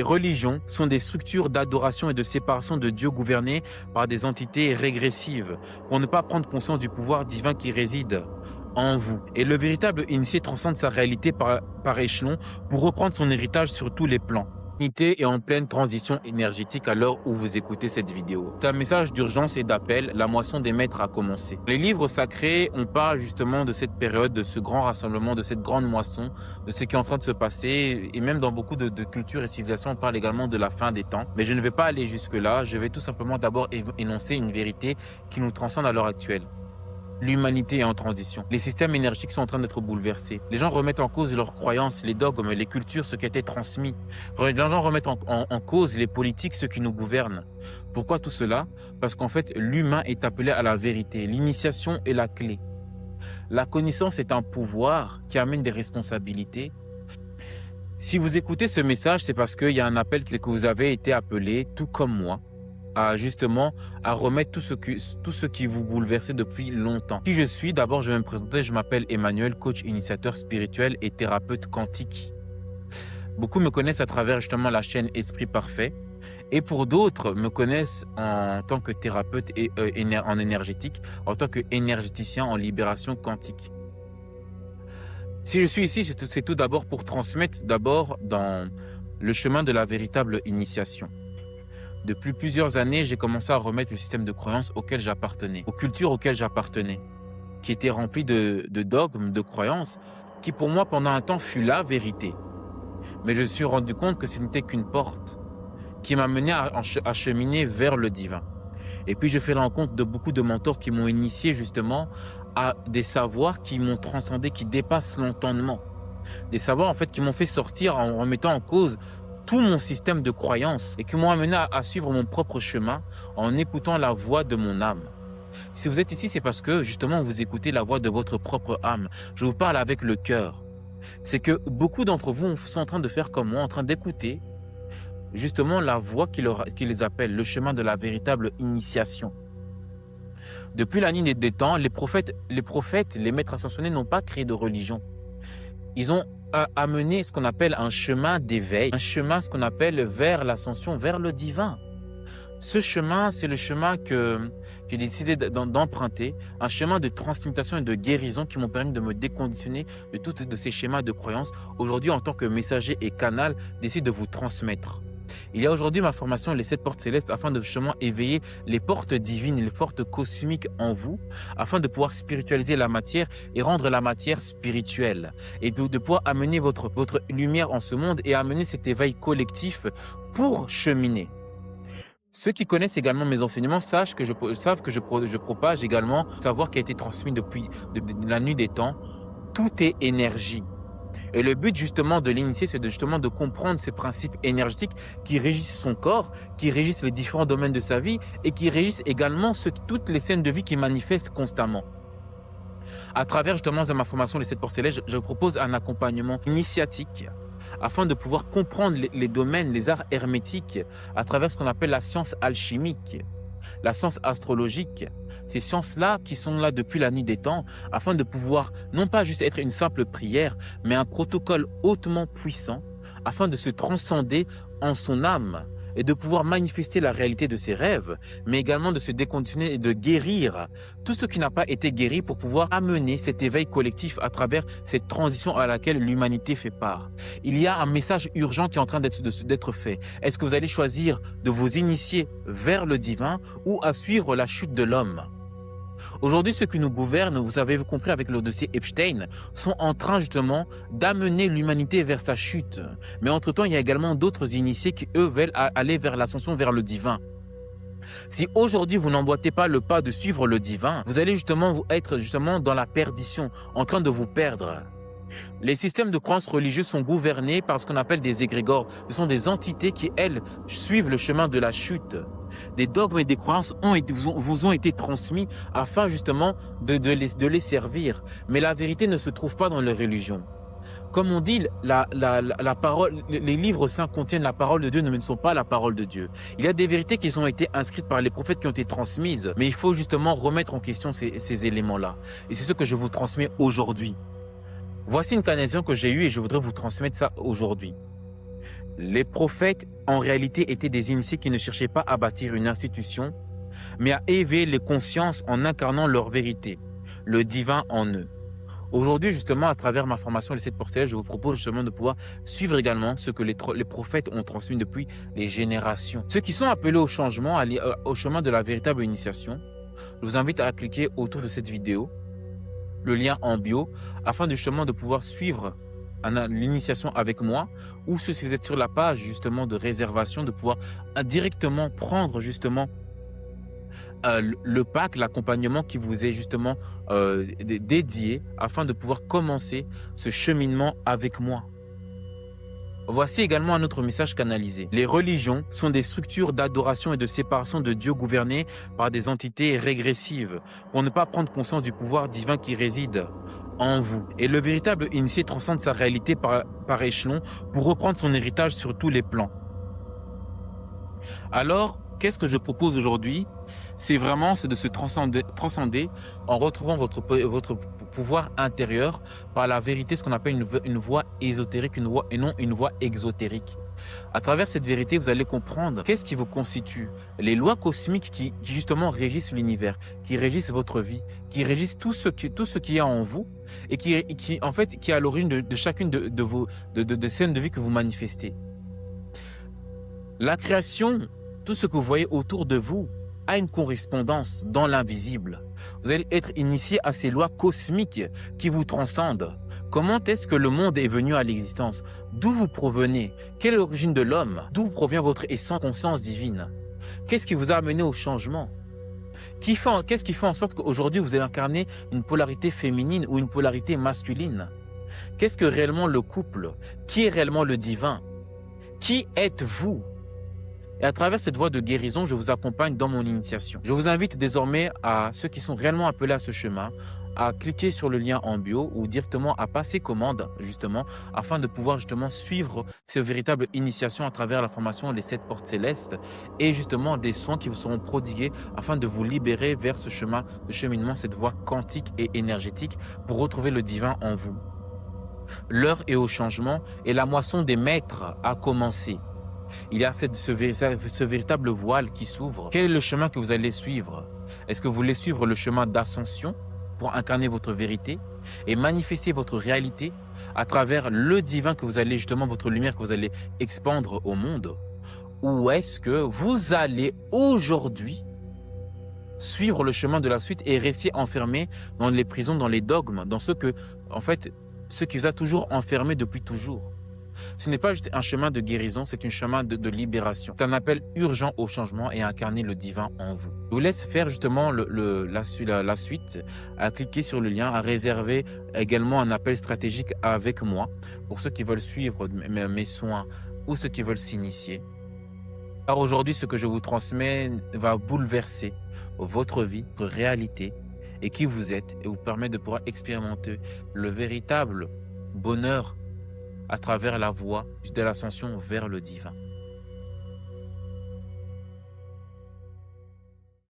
Les religions sont des structures d'adoration et de séparation de Dieu gouvernées par des entités régressives pour ne pas prendre conscience du pouvoir divin qui réside en vous. Et le véritable initié transcende sa réalité par échelon pour reprendre son héritage sur tous les plans. L'humanité est en pleine transition énergétique à l'heure où vous écoutez cette vidéo. C'est un message d'urgence et d'appel, la moisson des maîtres a commencé. Les livres sacrés, on parle justement de cette période, de ce grand rassemblement, de cette grande moisson, de ce qui est en train de se passer, et même dans beaucoup de cultures et civilisations, on parle également de la fin des temps. Mais je ne vais pas aller jusque-là, je vais tout simplement d'abord énoncer une vérité qui nous transcende à l'heure actuelle. L'humanité est en transition. Les systèmes énergétiques sont en train d'être bouleversés. Les gens remettent en cause leurs croyances, les dogmes, les cultures, ce qui a été transmis. Les gens remettent en cause les politiques, ceux qui nous gouvernent. Pourquoi tout cela? Parce qu'en fait, l'humain est appelé à la vérité. L'initiation est la clé. La connaissance est un pouvoir qui amène des responsabilités. Si vous écoutez ce message, c'est parce qu'il y a un appel que vous avez été appelé, tout comme moi, à remettre tout ce qui vous bouleversait depuis longtemps. Qui je suis? D'abord, je vais me présenter. Je m'appelle Emmanuel, coach initiateur spirituel et thérapeute quantique. Beaucoup me connaissent à travers justement la chaîne Esprit Parfait. Et pour d'autres, me connaissent en tant que thérapeute et en énergétique, en tant qu'énergéticien en libération quantique. Si je suis ici, c'est tout d'abord pour transmettre dans le chemin de la véritable initiation. Depuis plusieurs années, j'ai commencé à remettre le système de croyances auquel j'appartenais, aux cultures auxquelles j'appartenais, qui étaient remplies de dogmes, de croyances, qui pour moi pendant un temps fut la vérité. Mais je me suis rendu compte que ce n'était qu'une porte qui m'a mené à cheminer vers le divin. Et puis je fais la rencontre de beaucoup de mentors qui m'ont initié justement à des savoirs qui m'ont transcendé, qui dépassent l'entendement. Des savoirs en fait qui m'ont fait sortir en remettant en cause tout mon système de croyances et qui m'ont amené à suivre mon propre chemin en écoutant la voix de mon âme. Si vous êtes ici, c'est parce que justement vous écoutez la voix de votre propre âme. Je vous parle avec le cœur. C'est que beaucoup d'entre vous sont en train de faire comme moi, en train d'écouter justement la voix qui les appelle, le chemin de la véritable initiation. Depuis la nuit des temps, les prophètes, les maîtres ascensionnés n'ont pas créé de religion. Ils ont amené ce qu'on appelle un chemin d'éveil, un chemin ce qu'on appelle vers l'ascension, vers le divin. Ce chemin, c'est le chemin que j'ai décidé d'emprunter, un chemin de transmutation et de guérison qui m'ont permis de me déconditionner de tous ces schémas de croyances. Aujourd'hui, en tant que messager et canal, décide de vous transmettre. Il y a aujourd'hui ma formation Les 7 portes célestes afin de justement éveiller les portes divines et les portes cosmiques en vous, afin de pouvoir spiritualiser la matière et rendre la matière spirituelle et de pouvoir amener votre lumière en ce monde et amener cet éveil collectif pour cheminer. Ceux qui connaissent également mes enseignements savent que je propage également un savoir qui a été transmis depuis la nuit des temps. Tout est énergie. Et le but justement de l'initié, c'est de comprendre ces principes énergétiques qui régissent son corps, qui régissent les différents domaines de sa vie et qui régissent également toutes les scènes de vie qui manifestent constamment. À travers justement ma formation Les 7 portes célestes, je propose un accompagnement initiatique afin de pouvoir comprendre les domaines, les arts hermétiques à travers ce qu'on appelle la science alchimique, la science astrologique, ces sciences-là qui sont là depuis la nuit des temps, afin de pouvoir non pas juste être une simple prière, mais un protocole hautement puissant, afin de se transcender en son âme et de pouvoir manifester la réalité de ses rêves, mais également de se déconditionner et de guérir tout ce qui n'a pas été guéri pour pouvoir amener cet éveil collectif à travers cette transition à laquelle l'humanité fait part. Il y a un message urgent qui est en train d'être fait. Est-ce que vous allez choisir de vous initier vers le divin ou à suivre la chute de l'homme? Aujourd'hui, ceux qui nous gouvernent, vous avez compris avec le dossier Epstein, sont en train justement d'amener l'humanité vers sa chute. Mais entre-temps, il y a également d'autres initiés qui, eux, veulent aller vers l'ascension, vers le divin. Si aujourd'hui, vous n'emboîtez pas le pas de suivre le divin, vous allez être dans la perdition, en train de vous perdre. Les systèmes de croyances religieuses sont gouvernés par ce qu'on appelle des égrégores. Ce sont des entités qui, elles, suivent le chemin de la chute. Des dogmes et des croyances vous ont été transmis afin justement de les servir. Mais la vérité ne se trouve pas dans les religions. Comme on dit, les livres saints contiennent la parole de Dieu, mais ne sont pas la parole de Dieu. Il y a des vérités qui ont été inscrites par les prophètes qui ont été transmises, mais il faut justement remettre en question ces éléments-là. Et c'est ce que je vous transmets aujourd'hui. Voici une canalisation que j'ai eue et je voudrais vous transmettre ça aujourd'hui. Les prophètes, en réalité, étaient des initiés qui ne cherchaient pas à bâtir une institution, mais à éveiller les consciences en incarnant leur vérité, le divin en eux. Aujourd'hui, justement, à travers ma formation Les 7 portes célestes, je vous propose justement de pouvoir suivre également ce que les prophètes ont transmis depuis les générations. Ceux qui sont appelés au changement, au chemin de la véritable initiation, je vous invite à cliquer autour de cette vidéo, le lien en bio, afin justement de pouvoir suivre l'initiation avec moi, ou si vous êtes sur la page justement de réservation, de pouvoir directement prendre justement le pack, l'accompagnement qui vous est justement dédié afin de pouvoir commencer ce cheminement avec moi. Voici également un autre message canalisé. Les religions sont des structures d'adoration et de séparation de Dieu gouvernées par des entités régressives pour ne pas prendre conscience du pouvoir divin qui réside en vous. Et le véritable initié transcende sa réalité par échelon pour reprendre son héritage sur tous les plans. Alors, qu'est-ce que je propose aujourd'hui? C'est vraiment de se transcender en retrouvant votre pouvoir intérieur par la vérité, ce qu'on appelle une voie ésotérique, et non une voie exotérique. À travers cette vérité, vous allez comprendre qu'est-ce qui vous constitue, les lois cosmiques qui justement régissent l'univers, qui régissent votre vie, qui régissent tout ce qui est en vous et qui est à l'origine de chacune de scènes de vie que vous manifestez. La création, tout ce que vous voyez autour de vous, a une correspondance dans l'invisible. Vous allez être initié à ces lois cosmiques qui vous transcendent. Comment est-ce que le monde est venu à l'existence? D'où vous provenez? Quelle est l'origine de l'homme? D'où provient votre essence, conscience divine? Qu'est-ce qui vous a amené au changement? Qu'est-ce qui fait en sorte qu'aujourd'hui vous avez incarné une polarité féminine ou une polarité masculine? Qu'est-ce que réellement le couple? Qui est réellement le divin? Qui êtes-vous? Et à travers cette voie de guérison, je vous accompagne dans mon initiation. Je vous invite désormais à ceux qui sont réellement appelés à ce chemin, à cliquer sur le lien en bio ou directement à passer commande, justement, afin de pouvoir justement suivre ces véritables initiations à travers la formation Les 7 portes célestes et justement des soins qui vous seront prodigués afin de vous libérer vers ce chemin de cheminement, cette voie quantique et énergétique pour retrouver le divin en vous. L'heure est au changement et la moisson des maîtres a commencé. Il y a ce véritable voile qui s'ouvre. Quel est le chemin que vous allez suivre? Est-ce que vous voulez suivre le chemin d'ascension pour incarner votre vérité et manifester votre réalité à travers le divin que vous allez justement, votre lumière que vous allez expandre au monde? Ou est-ce que vous allez aujourd'hui suivre le chemin de la suite et rester enfermé dans les prisons, dans les dogmes, dans ce qui vous a toujours enfermé depuis toujours? Ce n'est pas juste un chemin de guérison, c'est un chemin de libération. C'est un appel urgent au changement et à incarner le divin en vous. Je vous laisse faire justement la suite, à cliquer sur le lien, à réserver également un appel stratégique avec moi pour ceux qui veulent suivre mes soins ou ceux qui veulent s'initier. Alors aujourd'hui, ce que je vous transmets va bouleverser votre vie, votre réalité et qui vous êtes et vous permettre de pouvoir expérimenter le véritable bonheur à travers la voie de l'ascension vers le divin.